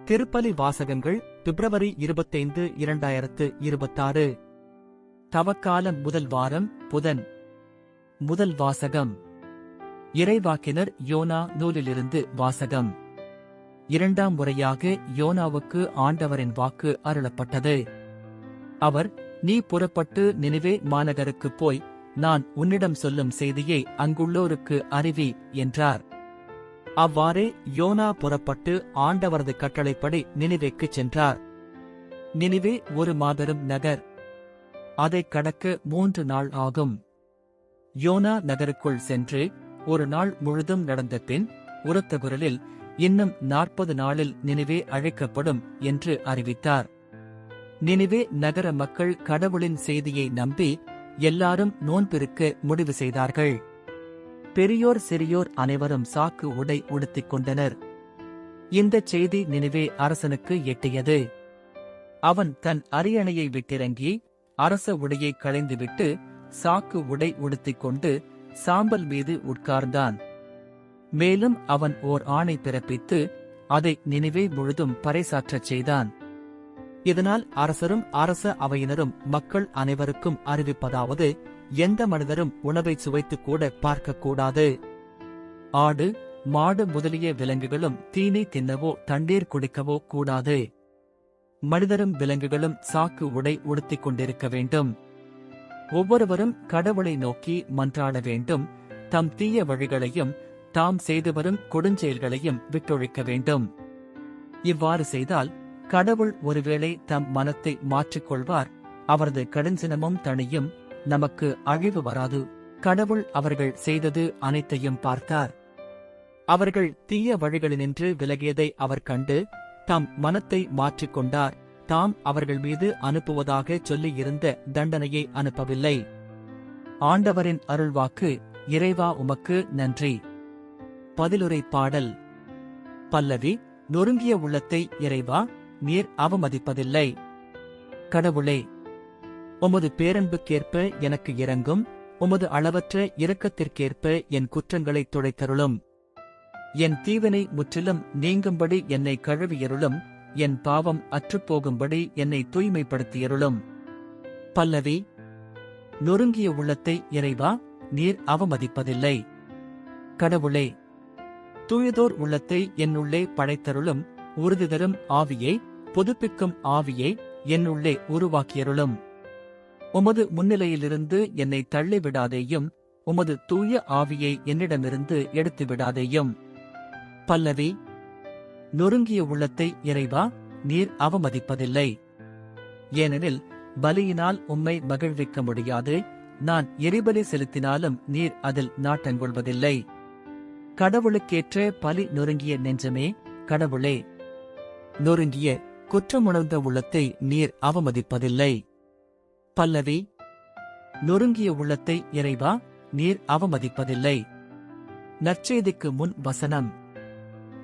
திருப்பலி வாசகங்கள் பிப்ரவரி 25, 2026. தவக்காலம் முதல் வாரம் புதன். முதல் வாசகம் இறைவாக்கினர் யோனா நூலிலிருந்து வாசகம். இரண்டாம் முறையாக யோனாவுக்கு ஆண்டவரின் வாக்கு அருளப்பட்டது. அவர், நீ புறப்பட்டு நினிவே மாநகருக்குப் போய், நான் உன்னிடம் சொல்லும் செய்தியை அங்குள்ளோருக்கு அறிவி என்றார். அவ்வாறே யோனா புறப்பட்டு ஆண்டவரது கட்டளைப்படி நினிவேக்குச் சென்றார். நினிவே ஒரு மாபெரும் நகர். அதைக் கடக்க 3 நாள் ஆகும். யோனா நகருக்குள் சென்று ஒரு நாள் முழுதும் நடந்த பின் உரத்த குரலில், இன்னும் 40 நாளில் நினிவே அழைக்கப்படும் என்று அறிவித்தார். நினிவே நகர மக்கள் கடவுளின் செய்தியை நம்பி எல்லாரும் நோன்பிருக்க முடிவு செய்தார்கள். பெரியோர் சிறியோர் அனைவரும் சாக்கு உடை உடுத்திக் கொண்டனர். இந்தச் செய்தி நினிவே அரசனுக்கு எட்டியது. அவன் தன் அரியணையை விட்டிறங்கி அரச உடையை களைந்துவிட்டு சாக்கு உடை உடுத்திக் கொண்டு சாம்பல் மீது உட்கார்ந்தான். மேலும் அவன் ஓர் ஆணை பிறப்பித்து அதை நினிவே முழுதும் பறைசாற்றச் செய்தான். இதனால் அரசரும் அரச அவையினரும் மக்கள் அனைவருக்கும் அறிவிப்பதாவது, எந்த மனிதரும் உணவை சுவைத்துக் கூட பார்க்கக்கூடாது. ஆடு, மாடு முதலிய விலங்குகளும் தீனி தின்னவோ தண்ணீர் குடிக்கவோ கூடாது. மனிதரும் விலங்குகளும் சாக்கு உடை உடுத்திக் கொண்டிருக்க வேண்டும். ஒவ்வொருவரும் கடவுளை நோக்கி மன்றாட வேண்டும். தம் தீய வழிகளையும் தாம் செய்து வரும் கொடுஞ்செயல்களையும் விட்டொழிக்க வேண்டும். இவ்வாறு செய்தால் கடவுள் ஒருவேளை தம் மனத்தை மாற்றிக்கொள்வார். அவரது கடுஞ்சினமும் தணியும், நமக்கு அழிவு வராது. கடவுள் அவர்கள் செய்தது அனைத்தையும் பார்த்தார். அவர்கள் தீய வழிகளினின்று விலகியதை அவர் கண்டு தம் மனத்தை மாற்றிக்கொண்டார். தாம் அவர்கள் மீது அனுப்புவதாக சொல்லியிருந்த தண்டனையை அனுப்பவில்லை. ஆண்டவரின் அருள்வாக்கு. இறைவா உமக்கு நன்றி. பதிலுரை பாடல். பல்லவி. நொறுங்கிய உள்ளத்தை இறைவா நீர் அவமதிப்பதில்லை. கடவுளே, உமது பேரன்புக்கேற்ப எனக்கு இரங்கும். உமது அளவற்ற இரக்கத்திற்கேற்ப என் குற்றங்களைத் துடைத்தருளும். என் தீவினை முற்றிலும் நீங்கும்படி என்னை கழுவியருளும். என் பாவம் அற்றுப்போகும்படி என்னை தூய்மைப்படுத்தியருளும். பல்லவி. நொறுங்கிய உள்ளத்தை இறைவா நீர் அவமதிப்பதில்லை. கடவுளே, தூயதோர் உள்ளத்தை என்னுள்ளே படைத்தருளும். உறுதி தரும் ஆவியை, புதுப்பிக்கும் ஆவியை என்னுள்ளே உருவாக்கியருளும். உமது முன்னிலையிலிருந்து என்னை தள்ளிவிடாதேயும். உமது தூய ஆவியை என்னிடமிருந்து எடுத்துவிடாதேயும். பல்லவி. நொறுங்கிய உள்ளத்தை இறைவா நீர் அவமதிப்பதில்லை. ஏனெனில் பலியினால் உம்மை மகிழ்விக்க முடியாது. நான் எரிபலி செலுத்தினாலும் நீர் அதில் நாட்டங்கொள்வதில்லை. கடவுளுக்கேற்ற பலி நொறுங்கிய நெஞ்சமே. கடவுளே, நொறுங்கிய குற்றமுணர்ந்த உள்ளத்தை நீர் அவமதிப்பதில்லை. பல்லவி. நொறுங்கிய உள்ளத்தை இறைவா நீர் அவமதிப்பதில்லை. நற்செய்திக்கு முன் வசனம்.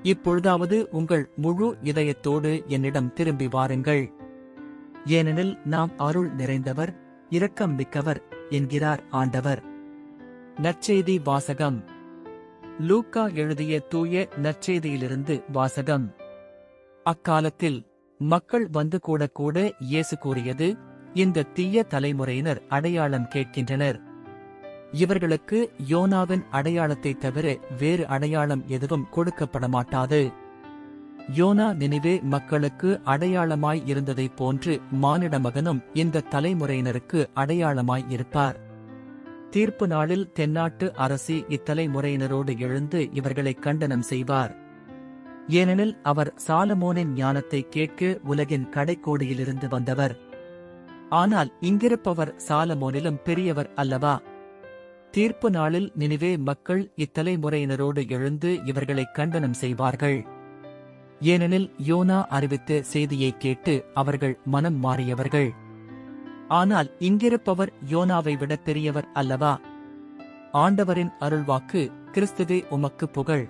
இப்பொழுதாவது உங்கள் முழு இதயத்தோடு என்னிடம் திரும்பி வாருங்கள். ஏனெனில் நாம் அருள் நிறைந்தவர், இரக்கம் மிக்கவர் என்கிறார் ஆண்டவர். நற்செய்தி வாசகம். லூக்கா எழுதிய தூய நற்செய்தியிலிருந்து வாசகம். அக்காலத்தில் மக்கள் வந்து கூட இயேசு கூறியது, இந்த தீய தலைமுறையினர் அடையாளம் கேட்கின்றனர். இவர்களுக்கு யோனாவின் அடையாளத்தைத் தவிர வேறு அடையாளம் எதுவும் கொடுக்கப்பட மாட்டாது. யோனா நினிவே மக்களுக்கு அடையாளமாய் இருந்ததைப் போன்று மானிட மகனும் இந்த தலைமுறையினருக்கு அடையாளமாய் இருப்பார். தீர்ப்பு நாளில் தென்னாட்டு அரசி இத்தலைமுறையினரோடு எழுந்து இவர்களை கண்டனம் செய்வார். ஏனெனில் அவர் சாலமோனின் ஞானத்தை கேட்க உலகின் கடைக்கோடியிலிருந்து வந்தவர். ஆனால் இங்கிருப்பவர் சாலமோனிலும் பெரியவர் அல்லவா? தீர்ப்பு நாளில் நினிவே மக்கள் இத்தலைமுறையினரோடு எழுந்து இவர்களை கண்டனம் செய்வார்கள். ஏனெனில் யோனா அறிவித்த செய்தியைக் கேட்டு அவர்கள் மனம் மாறியவர்கள். ஆனால் இங்கிருப்பவர் யோனாவை விட பெரியவர் அல்லவா? ஆண்டவரின் அருள்வாக்கு. கிறிஸ்துவே உமக்கு புகழ்.